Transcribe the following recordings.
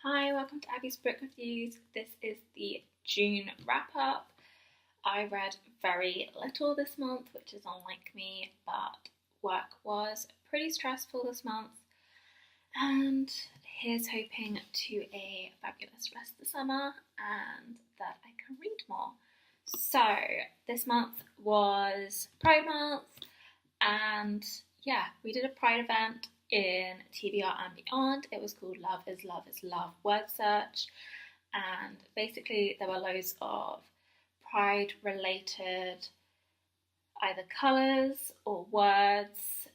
Hi, welcome to Abby's Book Reviews. This is the June wrap-up. I read very little this month, which is unlike me, but work was pretty stressful this month. And here's hoping to a fabulous rest of the summer and that I can read more. So, this month was Pride Month, and yeah, we did a Pride event in TBR and beyond. It was called Love is Love is Love word search, and basically there were loads of pride related either colours or words,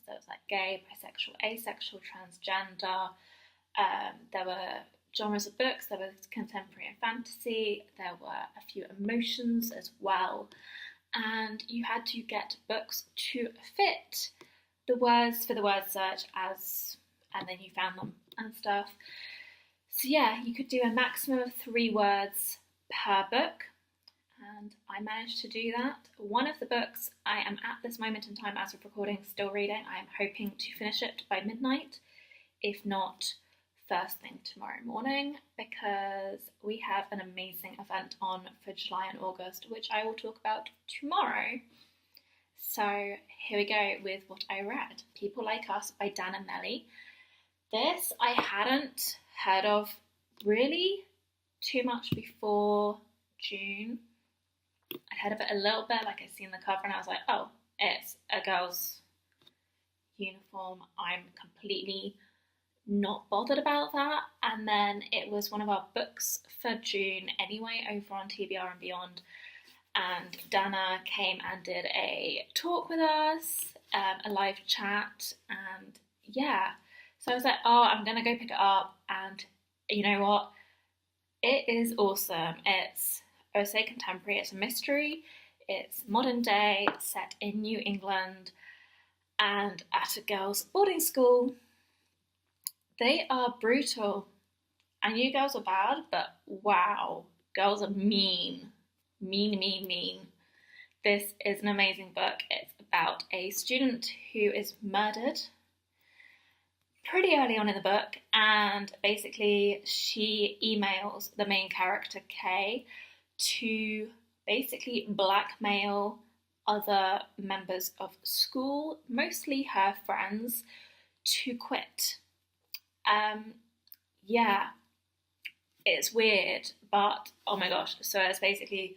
so it was like gay, bisexual, asexual, transgender. There were genres of books. There was contemporary and fantasy. There were a few emotions as well, and you had to get books to fit the words for the word search and then you found them and stuff. So yeah, you could do a maximum of 3 words per book, and I managed to do that. One of the books I am at this moment in time, as of recording, still reading. I am hoping to finish it by midnight, if not first thing tomorrow morning, because we have an amazing event on for July and August, which I will talk about tomorrow. So here we go with what I read. People Like Us by Dana Melly. This I hadn't heard of really too much before June. I'd heard of it a little bit, like I'd seen the cover and I was like, oh, it's a girl's uniform. I'm completely not bothered about that. And then it was one of our books for June anyway, over on TBR and beyond. And Dana came and did a talk with us, a live chat, and yeah. So I was like, oh, I'm going to go pick it up, and you know what? It is awesome. It's, I would say, contemporary. It's a mystery. It's modern day, set in New England, and at a girls' boarding school. They are brutal. I knew girls were bad, but wow, girls are mean. Mean. This is an amazing book. It's about a student who is murdered pretty early on in the book, and basically she emails the main character Kay to basically blackmail other members of school, mostly her friends, to quit. Yeah, it's weird, but oh my gosh. So it's basically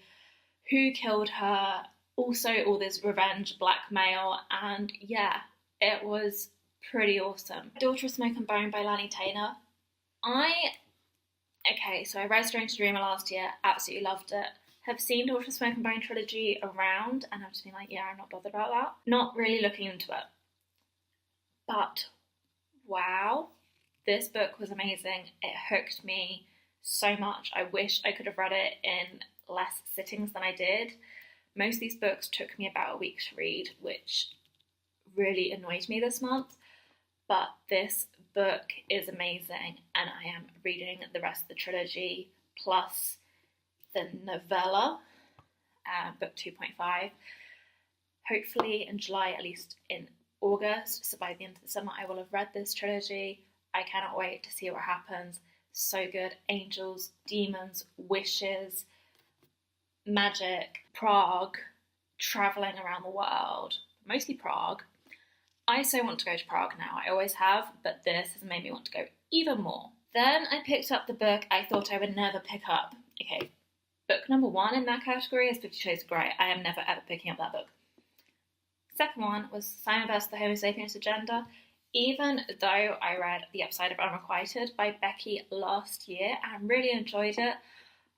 who killed her, also all this revenge blackmail, and yeah, it was pretty awesome. Daughter of Smoke and Bone by Lani Taylor. So I read Strange Dreamer last year, absolutely loved it. Have seen Daughter of Smoke and Bone trilogy around, and I've just been like, yeah, I'm not bothered about that. Not really looking into it. But wow, this book was amazing. It hooked me so much. I wish I could have read it in less sittings than I did. Most of these books took me about a week to read, which really annoyed me this month. But this book is amazing, and I am reading the rest of the trilogy plus the novella, book 2.5. Hopefully in July, at least in August, so by the end of the summer, I will have read this trilogy. I cannot wait to see what happens. So good. Angels, demons, wishes, magic, Prague, travelling around the world, mostly Prague. I so want to go to Prague now. I always have, but this has made me want to go even more. Then I picked up the book I thought I would never pick up. Okay, book number 1 in that category is 50 Shades of Grey. I am never ever picking up that book. Second one was Simon vs. the Homo Sapiens Agenda. Even though I read The Upside of Unrequited by Becky last year and really enjoyed it,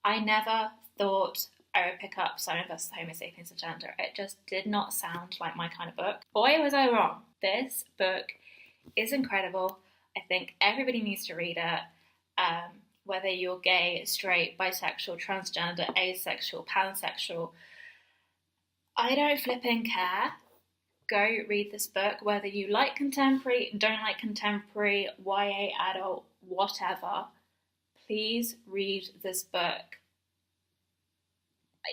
I never thought I would pick up Simon vs. the Homo Sapiens Agenda. It just did not sound like my kind of book. Boy, was I wrong. This book is incredible. I think everybody needs to read it, whether you're gay, straight, bisexual, transgender, asexual, pansexual. I don't flipping care. Go read this book, whether you like contemporary, don't like contemporary, YA adult, whatever. Please read this book.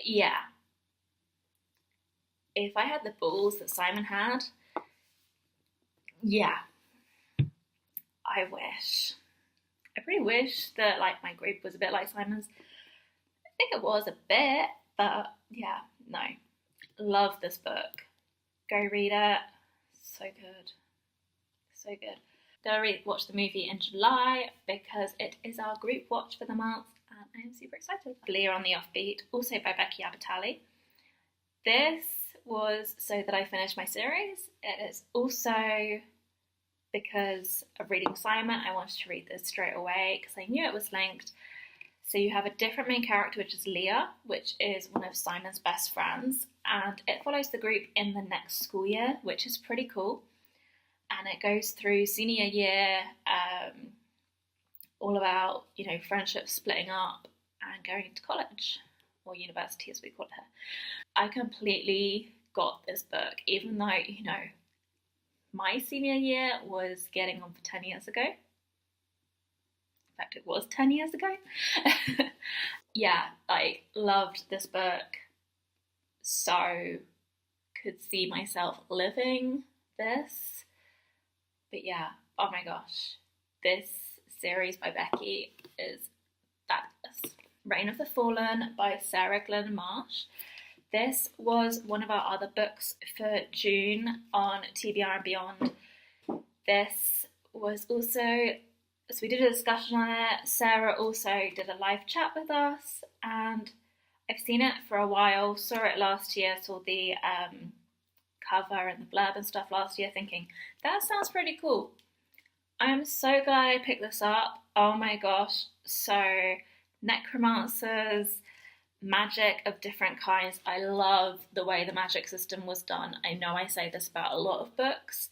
Yeah. If I had the balls that Simon had, yeah, I wish. I pretty wish that like my group was a bit like Simon's. I think it was a bit, but yeah, no. Love this book. Go read it. So good. So good. Gonna watch the movie in July because it is our group watch for the month and I am super excited. Leah on the Offbeat, also by Becky Abertali. This was so that I finished my series. It is also because of reading Simon. I wanted to read this straight away because I knew it was linked. So you have a different main character, which is Leah, which is one of Simon's best friends, and it follows the group in the next school year, which is pretty cool. And it goes through senior year, all about, you know, friendships splitting up and going to college, or university as we call it. I completely got this book, even though, you know, my senior year was getting on for 10 years ago. In fact, it was 10 years ago. Yeah, like, loved this book. So, could see myself living this. But yeah, oh my gosh, this series by Becky is fabulous. Reign of the Fallen by Sarah Glenn Marsh. This was one of our other books for June on TBR and Beyond. This was also, so we did a discussion on it. Sarah also did a live chat with us, and I've seen it for a while, saw it last year, saw the cover and the blurb and stuff last year, thinking, that sounds pretty cool. I am so glad I picked this up. Oh my gosh. So, necromancers, magic of different kinds. I love the way the magic system was done. I know I say this about a lot of books,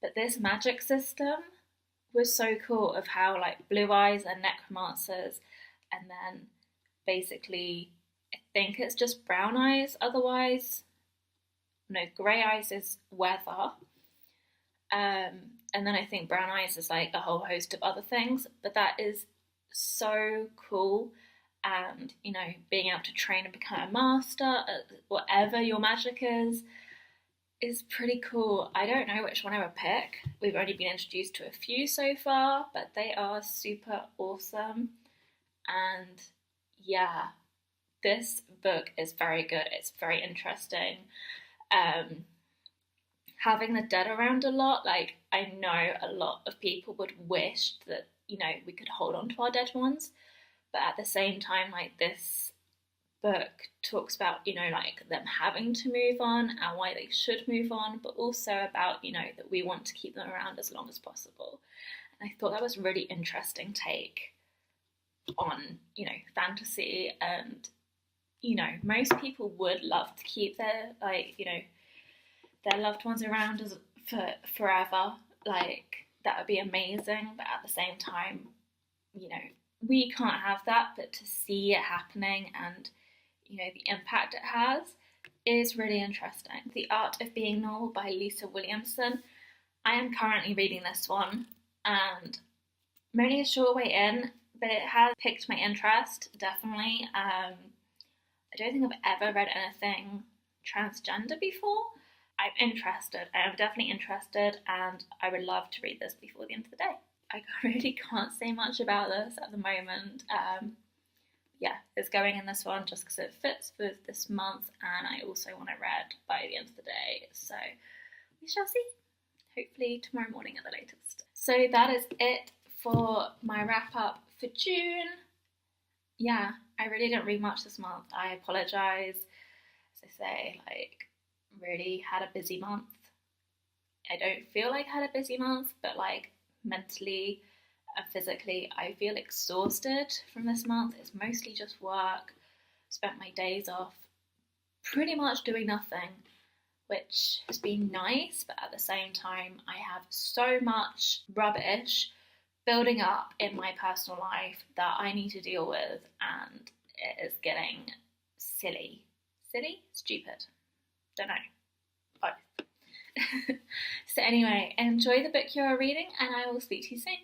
but this magic system was so cool, of how like Blue Eyes and necromancers, and then basically I think it's just Brown Eyes otherwise. No, Grey Eyes is weather. And then I think Brown Eyes is like a whole host of other things, but that is so cool. And, you know, being able to train and become a master at whatever your magic is pretty cool. I don't know which one I would pick. We've only been introduced to a few so far, but they are super awesome. And yeah, this book is very good. It's very interesting. Having the dead around a lot, like, I know a lot of people would wish that, you know, we could hold on to our dead ones, but at the same time, like, this book talks about, you know, like, them having to move on and why they should move on, but also about, you know, that we want to keep them around as long as possible. And I thought that was a really interesting take on, you know, fantasy. And, you know, most people would love to keep their, like, you know, their loved ones around for forever. Like, that would be amazing, but at the same time, you know, we can't have that, but to see it happening and, you know, the impact it has is really interesting. The Art of Being Normal by Lisa Williamson. I am currently reading this one, and I'm only a short way in, but it has piqued my interest, definitely. I don't think I've ever read anything transgender before. I'm interested. I am definitely interested, and I would love to read this before the end of the day. I really can't say much about this at the moment. Yeah, it's going in this one just because it fits with this month, and I also want it read by the end of the day. So we shall see. Hopefully tomorrow morning at the latest. So that is it for my wrap up for June. Yeah, I really didn't read much this month. I apologise. As I say, like, really had a busy month. I don't feel like I had a busy month, but like mentally and physically I feel exhausted from this month. It's mostly just work. Spent my days off pretty much doing nothing, which has been nice, but at the same time I have so much rubbish building up in my personal life that I need to deal with, and it is getting silly. Stupid. Don't know. Both. So anyway, enjoy the book you're reading, and I will speak to you soon.